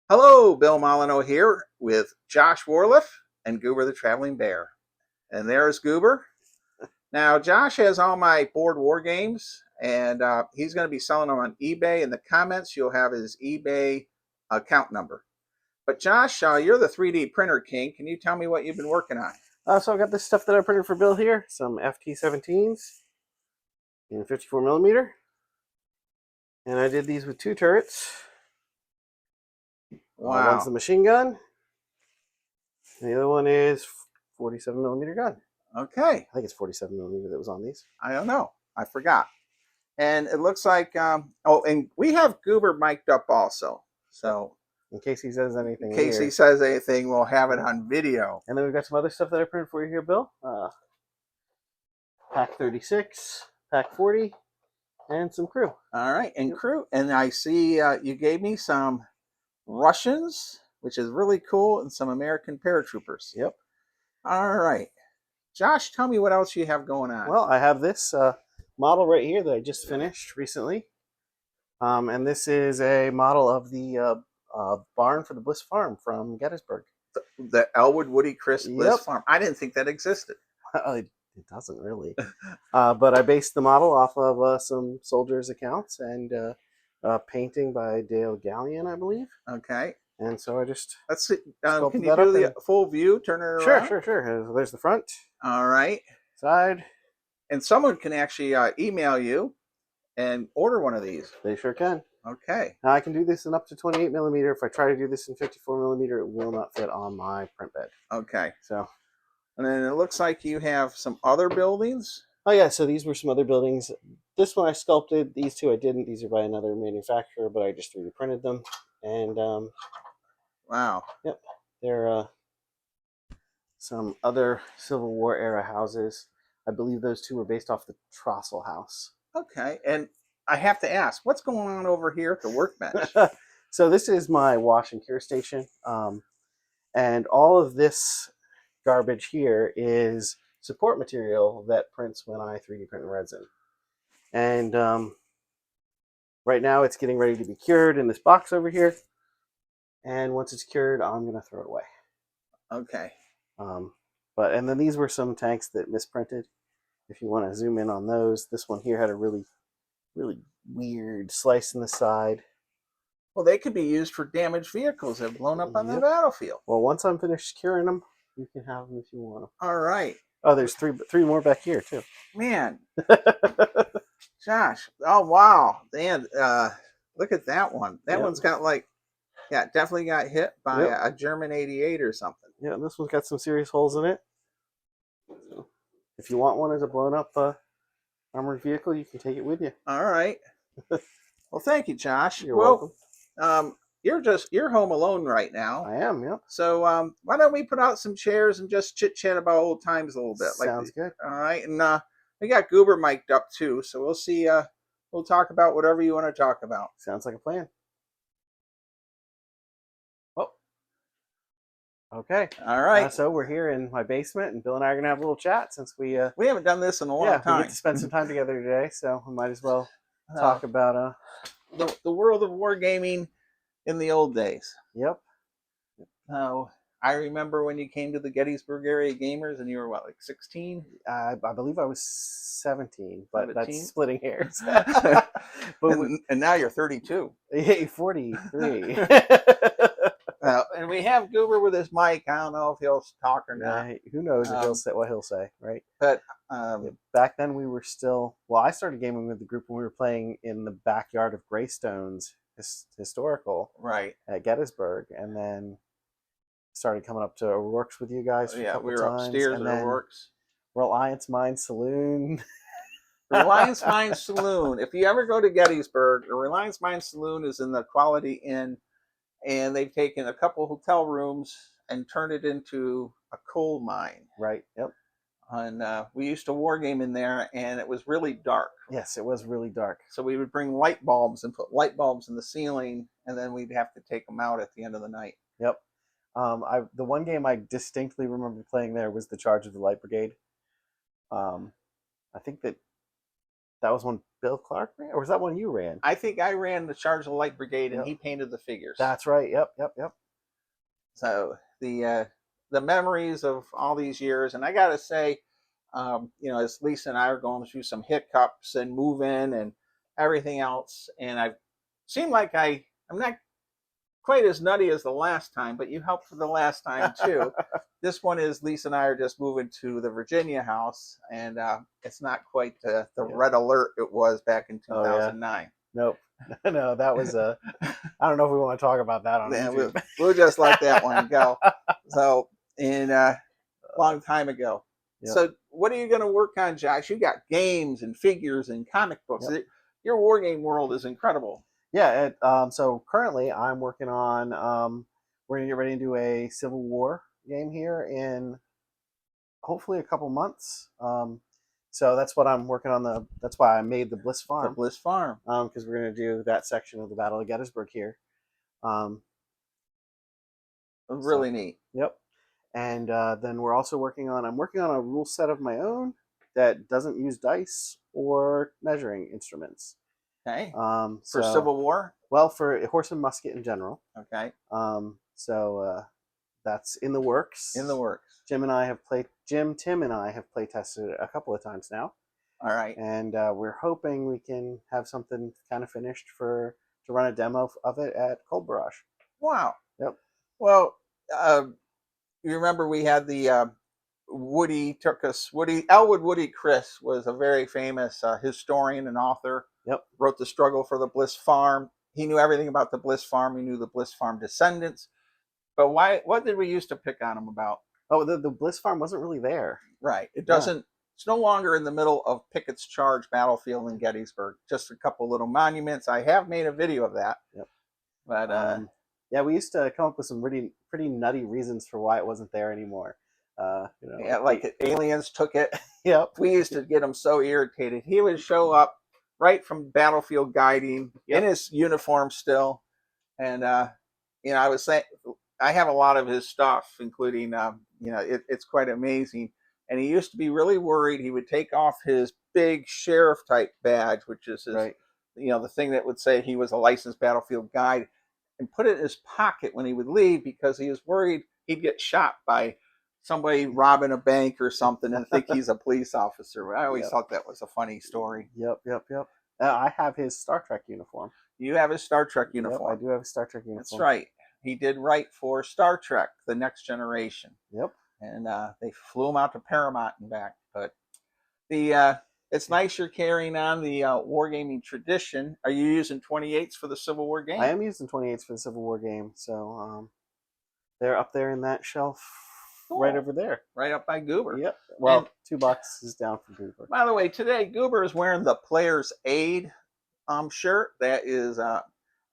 Hello, Bill Molyneux here with Josh Warliff and Goober the Traveling Bear. And there's Goober. Now, Josh has all my board war games, and he's going to be selling them on eBay. In the comments, you'll have his eBay account number. But Josh, you're the 3D printer king. Can you tell me what you've been working on? So I've got this stuff that I printed for Bill here. Some FT-17s in 54 millimeter. And I did these with two turrets. Wow. One's the machine gun. And the other one is 47 millimeter gun. Okay. I think it's 47 millimeter that was on these. I don't know. I forgot. And it looks like, and we have Goober mic'd up also. So in case he says anything. In case he says anything, we'll have it on video. And then we've got some other stuff that I printed for you here, Bill. Pack 36, pack 40, and some crew. All right, and crew. And I see you gave me some Russians, which is really cool, and some American paratroopers. Yep. All right. Josh, tell me what else you have going on. Well, I have this model right here that I just finished recently. And this is a model of the barn for the Bliss Farm from Gettysburg. The Elwood Woody Chris Bliss Farm. I didn't think that existed. It doesn't really. But I based the model off of some soldiers' accounts and painting by Dale Gallion, I believe. Okay. And so I just let's see. Can you do the full view? Turn it around. Sure. There's the front. All right. Side. And someone can actually email you and order one of these. They sure can. Okay. Now I can do this in up to 28 millimeter. If I try to do this in 54 millimeter, it will not fit on my print bed. Okay. So. And then it looks like you have some other buildings. Oh yeah, so these were some other buildings. This one I sculpted. These two I didn't. These are by another manufacturer, but I just 3D printed them. And wow. Yep. They're some other Civil War era houses. I believe those two were based off the Trossel house. Okay. And I have to ask, what's going on over here at the workbench? So this is my wash and cure station. And all of this garbage here is support material that prints when I 3D print in resin. And right now it's getting ready to be cured in this box over here. And once it's cured, I'm going to throw it away. Okay. And then these were some tanks that misprinted. If you want to zoom in on those, this one here had a really weird slice in the side. Well, they could be used for damaged vehicles that have blown up on the battlefield. Well, once I'm finished curing them, you can have them if you want them. All right. Oh, there's three more back here too. Man. Josh. Oh wow. Dan, look at that one. That one's got definitely got hit by a German 88 or something. Yeah, this one's got some serious holes in it. So if you want one as a blown up armored vehicle, you can take it with you. All right. Well, thank you, Josh. You're welcome. You're home alone right now. I am, yep. So why don't we put out some chairs and just chit chat about old times a little bit? Sounds good. All right, and we got Goober mic'd up too, so we'll see. We'll talk about whatever you want to talk about. Sounds like a plan. Oh, okay. All right. So we're here in my basement, and Bill and I are gonna have a little chat since we haven't done this in a long time. We get to spend some time together today, so we might as well talk about the world of wargaming in the old days. Yep. I remember when you came to the Gettysburg area gamers, and you were what, like 16? I believe I was 17, but 17? That's splitting hairs. And now you're 32. 43. And we have Goober with his mic. I don't know if he'll talk or not. Who knows what he'll say, right? But back then we were still. Well, I started gaming with the group when we were playing in the backyard of Greystone's historical, right, at Gettysburg, and then started coming up to O'Rourke's with you guys. We were upstairs at O'Rourke's. Reliance Mine Saloon. Reliance Mine Saloon. If you ever go to Gettysburg, the Reliance Mine Saloon is in the Quality Inn, and they've taken a couple hotel rooms and turned it into a coal mine. Right. Yep. And we used to war game in there, and it was really dark. Yes, it was really dark. So we would bring light bulbs and put light bulbs in the ceiling, and then we'd have to take them out at the end of the night. Yep. The one game I distinctly remember playing there was the Charge of the Light Brigade. I think that That was one Bill Clark ran, or was that one you ran? I think I ran the Charge of the Light Brigade, and Yep. he painted the figures. That's right. Yep. So the memories of all these years, and I got to say, as Lisa and I are going through some hiccups and moving and everything else, and I seem like I'm not quite as nutty as the last time, but you helped for the last time too. This one is Lisa and I are just moving to the Virginia house, and it's not quite the red alert it was back in 2009. Nope. No, that was I don't know if we want to talk about that on YouTube. We'll just let that one go. So, long time ago. Yep. So, what are you going to work on, Josh? You got games and figures and comic books. Yep. Your war game world is incredible. Yeah. So currently, I'm working on. We're gonna get ready to do a Civil War game here in hopefully a couple months. So that's what I'm working on. That's why I made the Bliss Farm. The Bliss Farm. Because we're going to do that section of the Battle of Gettysburg here. Really neat. Yep. And then we're also working on. I'm working on a rule set of my own that doesn't use dice or measuring instruments. Okay. For Civil War. Well, for horse and musket in general. Okay. So that's in the works. In the works. Tim, and I have play tested it a couple of times now. All right. And we're hoping we can have something kind of finished to run a demo of it at Cold Barrage. Wow. Yep. Well, you remember we had the Elwood Woody Chris was a very famous historian and author. Yep. Wrote The Struggle for the Bliss Farm. He knew everything about the Bliss Farm. He knew the Bliss Farm descendants. But what did we used to pick on him about? Oh, the Bliss Farm wasn't really there. Right. It doesn't. Yeah. It's no longer in the middle of Pickett's Charge battlefield in Gettysburg. Just a couple little monuments. I have made a video of that. Yep. But yeah, we used to come up with some pretty nutty reasons for why it wasn't there anymore. Yeah, like aliens took it. Yep. We used to get him so irritated. He would show up right from battlefield guiding in his uniform still, and I was saying I have a lot of his stuff, including it's quite amazing. And he used to be really worried. He would take off his big sheriff type badge, which is his, the thing that would say he was a licensed battlefield guide, and put it in his pocket when he would leave because he was worried he'd get shot by somebody robbing a bank or something and think he's a police officer. I always thought that was a funny story. Yep. I have his Star Trek uniform. You have his Star Trek uniform. Yep, I do have a Star Trek uniform. That's right. He did write for Star Trek, The Next Generation. Yep. And they flew him out to Paramount and back. But it's nice you're carrying on the wargaming tradition. Are you using 28s for the Civil War game? I am using 28s for the Civil War game. So they're up there in that shelf. Cool. Right over there. Right up by Goober. Yep. Well, and 2 boxes down from Goober. By the way, today Goober is wearing the Player's Aid shirt. That is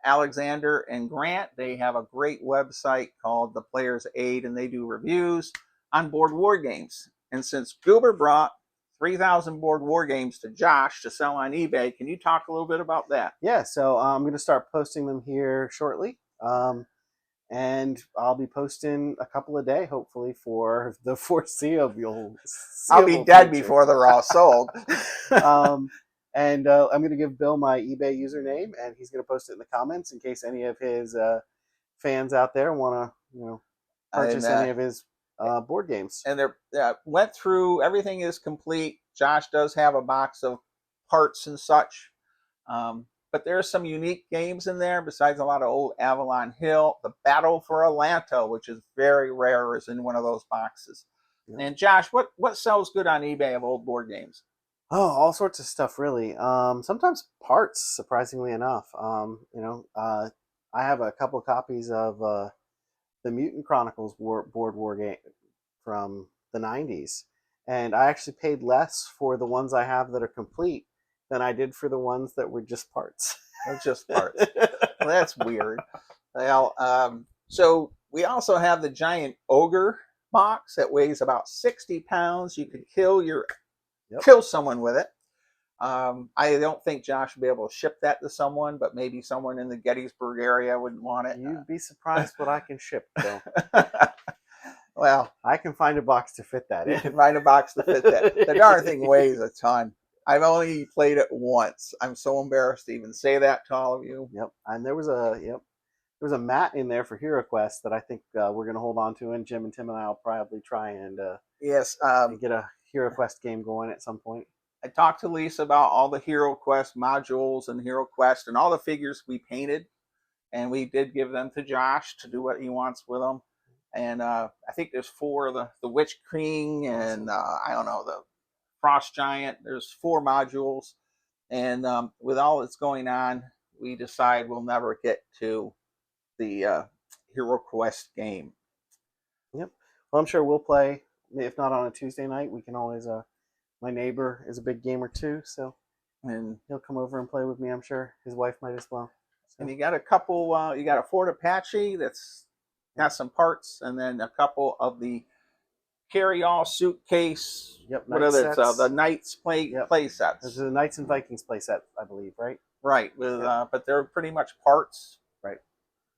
Alexander and Grant. They have a great website called The Player's Aid, and they do reviews on board war games. And since Goober brought 3,000 board war games to Josh to sell on eBay, can you talk a little bit about that? Yeah, so I'm going to start posting them here shortly. And I'll be posting a couple a day, hopefully, for the foreseeable. I'll be dead before they're all sold. And I'm going to give Bill my eBay username, and he's going to post it in the comments in case any of his fans out there want to, purchase any of his board games. And they went through, everything is complete. Josh does have a box of parts and such. But there's some unique games in there besides a lot of old Avalon Hill. The Battle for Atlanta, which is very rare, is in one of those boxes. Yeah. And Josh, what sells good on eBay of old board games? Oh, all sorts of stuff, really. Sometimes parts, surprisingly enough. I have a couple of copies of the Mutant Chronicles board war game from the 90s. And I actually paid less for the ones I have that are complete than I did for the ones that were just parts. They're just parts. Well, that's weird. Well, so we also have the giant ogre box that weighs about 60 pounds. You could kill someone with it. I don't think Josh would be able to ship that to someone, but maybe someone in the Gettysburg area would want it. You'd be surprised what I can ship, Bill. Well, I can find a box to fit that in. You can find a box to fit that. The darn thing weighs a ton. I've only played it once. I'm so embarrassed to even say that to all of you. Yep. And there was a mat in there for Hero Quest that I think we're going to hold on to, and Jim and Tim and I will probably try Yes, and get a Hero Quest game going at some point. I talked to Lisa about all the Hero Quest modules and Hero Quest and all the figures we painted, and we did give them to Josh to do what he wants with them. And I think there's 4 of the Witch King and I don't know, the Frost Giant. There's 4 modules, and with all that's going on, we decide we'll never get to the Hero Quest game. Yep. Well, I'm sure we'll play. If not on a Tuesday night, we can always. My neighbor is a big gamer too, so And he'll come over and play with me. I'm sure his wife might as well. So. and you got a couple. You got a Ford Apache that's got some parts, and then a couple of the carry-all suitcase. Yep. What are the Knights play sets? This is a Knights and Vikings play set, I believe, right? Right. With but they're pretty much parts. Right.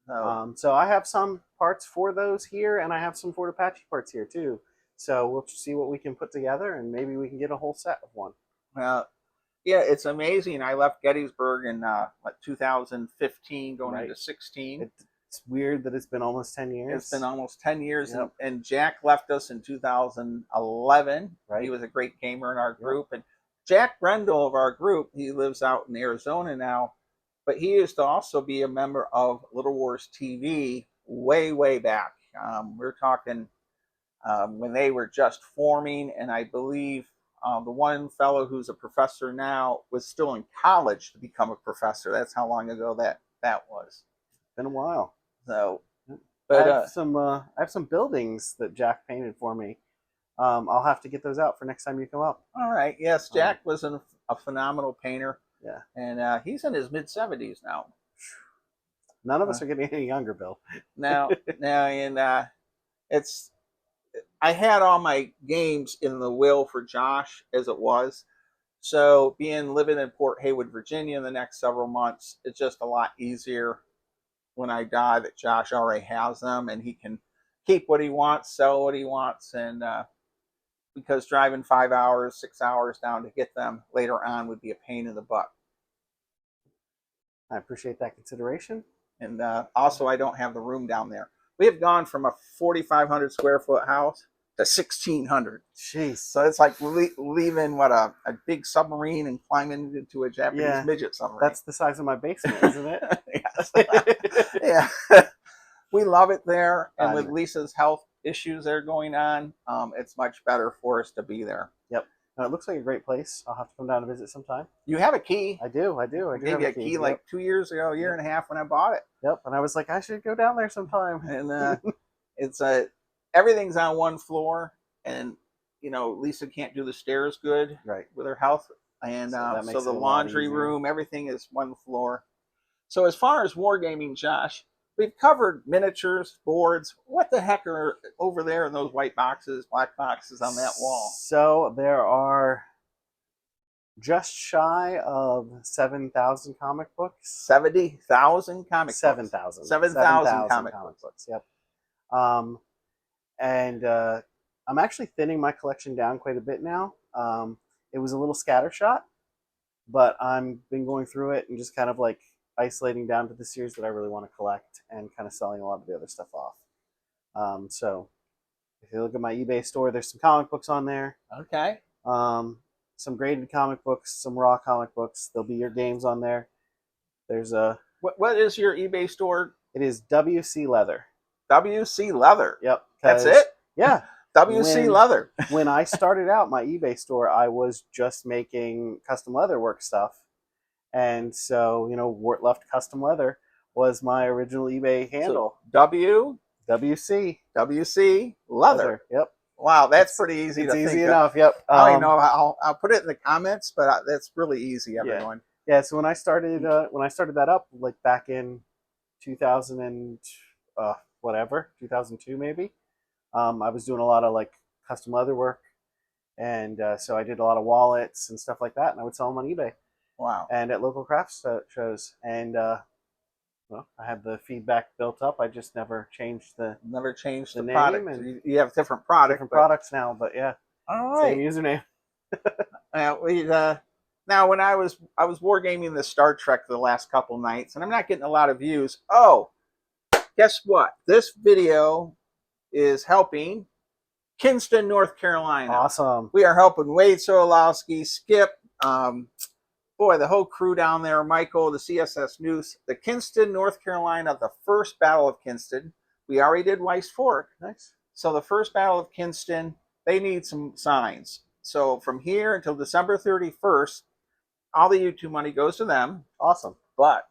So, so I have some parts for those here, and I have some Ford Apache parts here too. So we'll see what we can put together, and maybe we can get a whole set of one. yeah, it's amazing. I left Gettysburg in 2015, going into 16. It's weird that it's been almost 10 years. It's been almost 10 years, Yep. and Jack left us in 2011. Right. He was a great gamer in our group, and Jack Brendel of our group, he lives out in Arizona now, but he used to also be a member of Little Wars TV way back. We're talking when they were just forming, and I believe the one fellow who's a professor now was still in college to become a professor. That's how long ago that was. Been a while. So, but I have some buildings that Jack painted for me. I'll have to get those out for next time you come up. All right. Yes, Jack was a phenomenal painter. Yeah. And he's in his mid-70s now. None of us are getting any younger, Bill. Now, and it's. I had all my games in the will for Josh as it was. So living in Port Haywood, Virginia in the next several months, it's just a lot easier when I die that Josh already has them and he can keep what he wants, sell what he wants, and because driving 5 hours, 6 hours down to get them later on would be a pain in the butt. I appreciate that consideration. And also, I don't have the room down there. We have gone from a 4,500 square foot house to 1,600. Jeez. So it's like leaving a big submarine and climbing into a Japanese midget submarine. That's the size of my basement, isn't it? Yes. Yeah. We love it there. And with Lisa's health issues that are going on, it's much better for us to be there. Yep. It looks like a great place. I'll have to come down and visit sometime. You have a key. I do. I gave you a key like 2 years ago, a year and a half when I bought it. Yep. And I was like, I should go down there sometime. And it's everything's on one floor, and Lisa can't do the stairs good with her health, and so the laundry room, everything is one floor. So as far as wargaming, Josh, we've covered miniatures, boards. What the heck are over there in those white boxes, black boxes on that wall? So there are just shy of 7,000 comic books. 70,000 comic books. 7,000. 7,000 comic books. Yep. And I'm actually thinning my collection down quite a bit now. It was a little scattershot, but I've been going through it and just kind of like isolating down to the series that I really want to collect and kind of selling a lot of the other stuff off. So if you look at my eBay store, there's some comic books on there. Okay. Some graded comic books, some raw comic books. There'll be your games on there. There's a... What is your eBay store? It is WC Leather. WC Leather. Yep. That's it? Yeah. WC Leather. When I started out my eBay store, I was just making custom leatherwork stuff. And so, Wart Left Custom Leather was my original eBay handle. So WC Leather. Yep. Wow, that's pretty easy to think. It's easy enough, yep. I don't know. I'll put it in the comments, but that's really easy, everyone. Yeah, so when I started that up, like back in 2000 and 2002 maybe, I was doing a lot of like custom leather work, and so I did a lot of wallets and stuff like that, and I would sell them on eBay. Wow. And at local crafts shows, and I had the feedback built up. I just never changed the name, product. And you have different products. Products now, but yeah. All right. Same username. Now, when I was wargaming the Star Trek the last couple nights, and I'm not getting a lot of views. Oh, guess what? This video is helping Kinston, North Carolina. Awesome. We are helping Wade Solowski, Skip, boy, the whole crew down there, Michael, the CSS News, the Kinston, North Carolina, the first Battle of Kinston. We already did Weiss Fork. Nice. So the first Battle of Kinston, they need some signs. So from here until December 31st, all the YouTube money goes to them. Awesome. But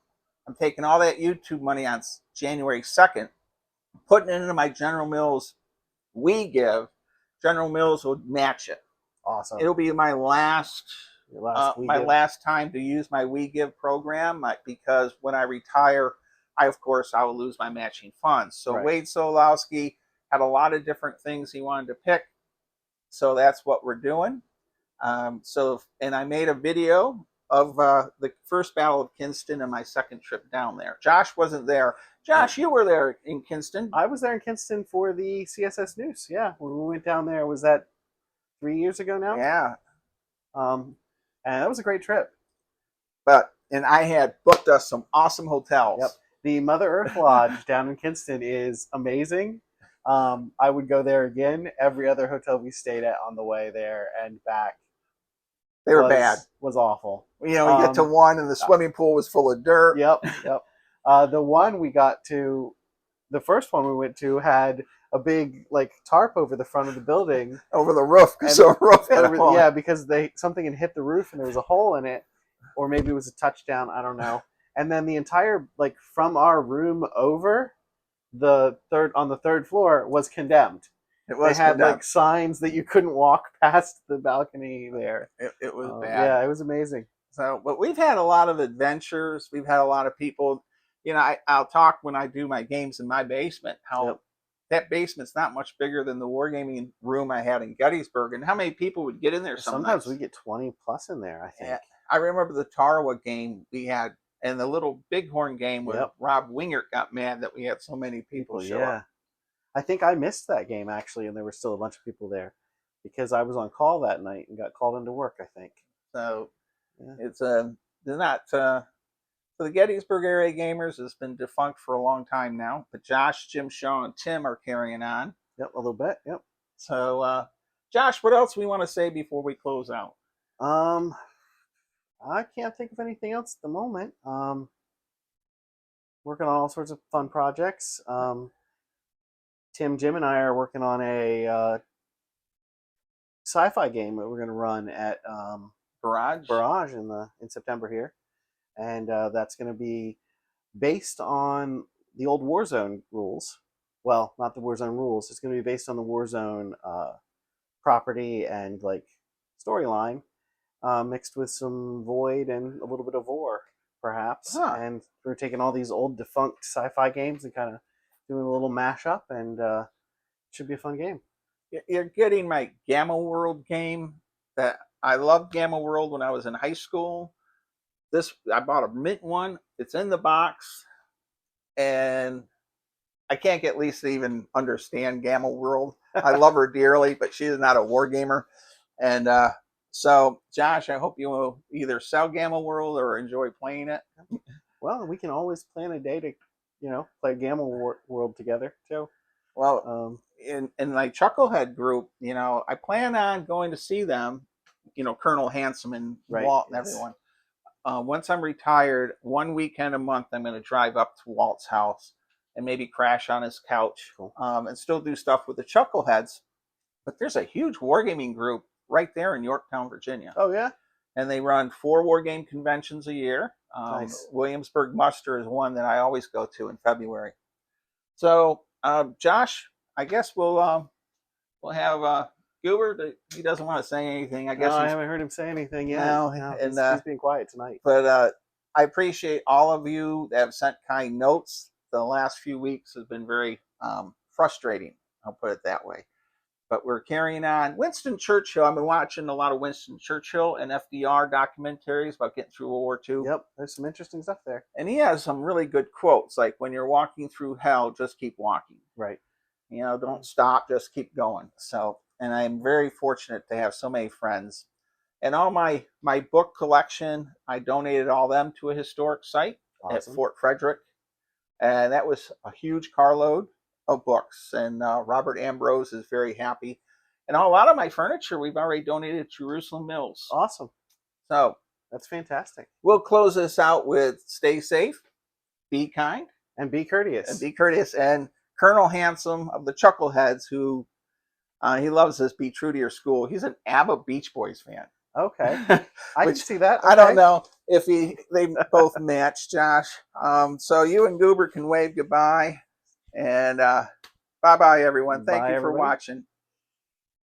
I'm taking all that YouTube money on January 2nd, putting it into my General Mills We Give. General Mills would match it. Awesome. It'll be my last time to use my We Give program, because when I retire, I will lose my matching funds. So right. Wade Solowski had a lot of different things he wanted to pick. So that's what we're doing. And I made a video of the first Battle of Kinston and my second trip down there. Josh wasn't there. Josh, you were there in Kinston. I was there in Kinston for the CSS News. Yeah, when we went down there, was that 3 years ago now? Yeah. And that was a great trip. And I had booked us some awesome hotels. Yep. The Mother Earth Lodge down in Kinston is amazing. I would go there again. Every other hotel we stayed at on the way there and back, they were bad. Was awful. You know, you get to one and the swimming pool was full of dirt. Yep. The one we got to, the first one we went to, had a big tarp over the front of the building, over the roof. So roof had a hole. Yeah, because something had hit the roof and there was a hole in it, or maybe it was a touchdown. I don't know. And then the entire from our room over, on the third floor was condemned. It was. They had signs that you couldn't walk past the balcony there. It was bad. Yeah, it was amazing. So, but we've had a lot of adventures. We've had a lot of people. You know, I'll talk when I do my games in my basement. How that basement's not much bigger than the wargaming room I had in Gettysburg, and how many people would get in there? Sometimes we get 20 plus in there. I think. Yeah. I remember the Tarawa game we had, and the little Bighorn game where Rob Wingert got mad that we had so many people show up. I think I missed that game actually, and there were still a bunch of people there because I was on call that night and got called into work, I think. So it's they're not so the Gettysburg area gamers has been defunct for a long time now, but Josh, Jim, Sean, and Tim are carrying on. Yep, a little bit. Yep. So Josh, what else we want to say before we close out? I can't think of anything else at the moment. Working on all sorts of fun projects. Tim, Jim, and I are working on a sci-fi game that we're going to run at Barrage in September here, and that's going to be based on the old Warzone rules. Well, not the Warzone rules. It's going to be based on the Warzone property and storyline, mixed with some Void and a little bit of War, perhaps. And we're taking all these old defunct sci-fi games and kind of doing a little mashup, and it should be a fun game. You're getting my Gamma World game. That I loved Gamma World when I was in high school. I bought a mint one. It's in the box, and I can't get Lisa to even understand Gamma World. I love her dearly, but she is not a war gamer. And so, Josh, I hope you will either sell Gamma World or enjoy playing it. Well, we can always plan a day to play Gamma World together too. Well, in my Chucklehead group, I plan on going to see them, Colonel Handsome and Walt and everyone. Once I'm retired, one weekend a month, I'm going to drive up to Walt's house and maybe crash on his couch. Cool. And still do stuff with the Chuckleheads. But there's a huge wargaming group right there in Yorktown, Virginia. Oh, yeah? And they run 4 wargame conventions a year. Nice. Williamsburg Muster is one that I always go to in February. So, Josh, I guess we'll have Goober. He doesn't want to say anything. I guess I haven't heard him say anything yet. No, and he's being quiet tonight. But I appreciate all of you that have sent kind notes. The last few weeks has been very frustrating. I'll put it that way. But we're carrying on. Winston Churchill, I've been watching a lot of Winston Churchill and FDR documentaries about getting through World War II. Yep, there's some interesting stuff there. And he has some really good quotes, like, when you're walking through hell, just keep walking. Right. Don't stop, just keep going. So, and I'm very fortunate to have so many friends. And all my book collection, I donated all them to a historic site at Awesome. Fort Frederick. And that was a huge carload of books. And Robert Ambrose is very happy. And a lot of my furniture we've already donated to Jerusalem Mills. Awesome. So That's fantastic. we'll close this out with stay safe, be kind, And be courteous. and be courteous. And Colonel Handsome of the Chuckleheads, who he loves this Be True to Your School. He's an ABBA Beach Boys fan. Okay. I can see that. Okay. I don't know if they both match, Josh. So you and Goober can wave goodbye. And bye-bye, everyone. Thank you for watching.